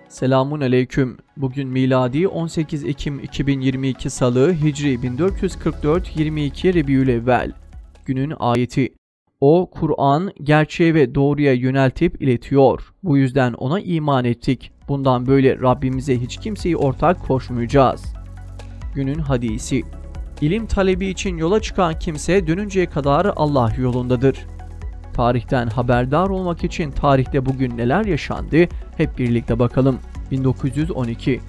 Selamun aleyküm. Bugün miladi 18 Ekim 2022 Salı, Hicri 1444 22 Rebiülevvel. Günün ayeti. O, Kur'an, gerçeğe ve doğruya yöneltip iletiyor. Bu yüzden ona iman ettik. Bundan böyle Rabbimize hiç kimseyi ortak koşmayacağız. Günün hadisi. İlim talebi için yola çıkan kimse dönünceye kadar Allah yolundadır. Tarihten haberdar olmak için tarihte bugün neler yaşandı hep birlikte bakalım. 1912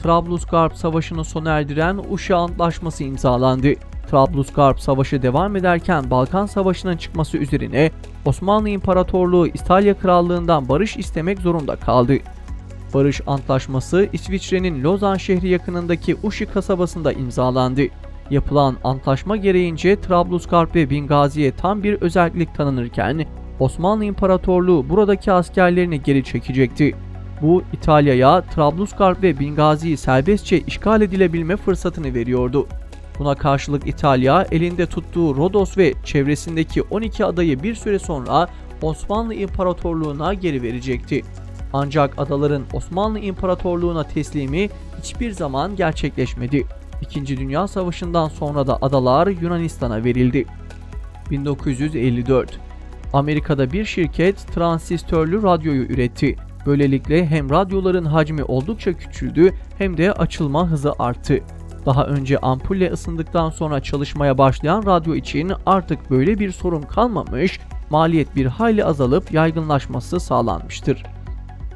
Trablusgarp Savaşı'nı sona erdiren Uşa Antlaşması imzalandı. Trablusgarp Savaşı devam ederken Balkan Savaşı'nın çıkması üzerine Osmanlı İmparatorluğu İtalya Krallığı'ndan barış istemek zorunda kaldı. Barış Antlaşması İsviçre'nin Lozan şehri yakınındaki Uşi kasabasında imzalandı. Yapılan antlaşma gereğince Trablusgarp ve Bingazi'ye tam bir özellik tanınırken Osmanlı İmparatorluğu buradaki askerlerini geri çekecekti. Bu İtalya'ya Trablusgarp ve Bingazi'yi serbestçe işgal edilebilme fırsatını veriyordu. Buna karşılık İtalya elinde tuttuğu Rodos ve çevresindeki 12 adayı bir süre sonra Osmanlı İmparatorluğu'na geri verecekti. Ancak adaların Osmanlı İmparatorluğu'na teslimi hiçbir zaman gerçekleşmedi. İkinci Dünya Savaşı'ndan sonra da adalar Yunanistan'a verildi. 1954 Amerika'da bir şirket transistörlü radyoyu üretti. Böylelikle hem radyoların hacmi oldukça küçüldü hem de açılma hızı arttı. Daha önce ampulle ısındıktan sonra çalışmaya başlayan radyo için artık böyle bir sorun kalmamış, maliyet bir hayli azalıp yaygınlaşması sağlanmıştır.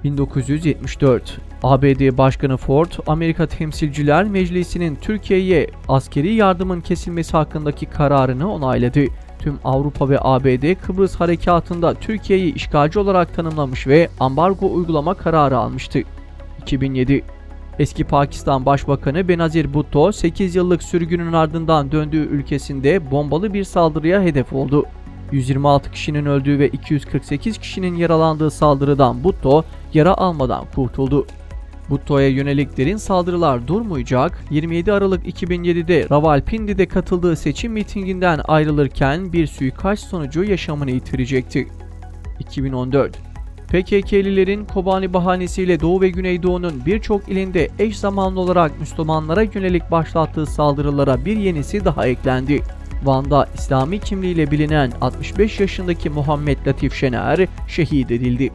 1974 ABD Başkanı Ford, Amerika Temsilciler Meclisi'nin Türkiye'ye askeri yardımın kesilmesi hakkındaki kararını onayladı. Tüm Avrupa ve ABD Kıbrıs Harekatı'nda Türkiye'yi işgalci olarak tanımlamış ve ambargo uygulama kararı almıştı. 2007 Eski Pakistan Başbakanı Benazir Bhutto, 8 yıllık sürgünün ardından döndüğü ülkesinde bombalı bir saldırıya hedef oldu. 126 kişinin öldüğü ve 248 kişinin yaralandığı saldırıdan Bhutto yara almadan kurtuldu. Bhutto'ya yönelik derin saldırılar durmayacak, 27 Aralık 2007'de Rawalpindi'de katıldığı seçim mitinginden ayrılırken bir suikast sonucu yaşamını yitirecekti. 2014 PKK'lilerin Kobani bahanesiyle Doğu ve Güneydoğu'nun birçok ilinde eş zamanlı olarak Müslümanlara yönelik başlattığı saldırılara bir yenisi daha eklendi. Van'da İslami kimliğiyle bilinen 65 yaşındaki Muhammed Latif Şener şehit edildi.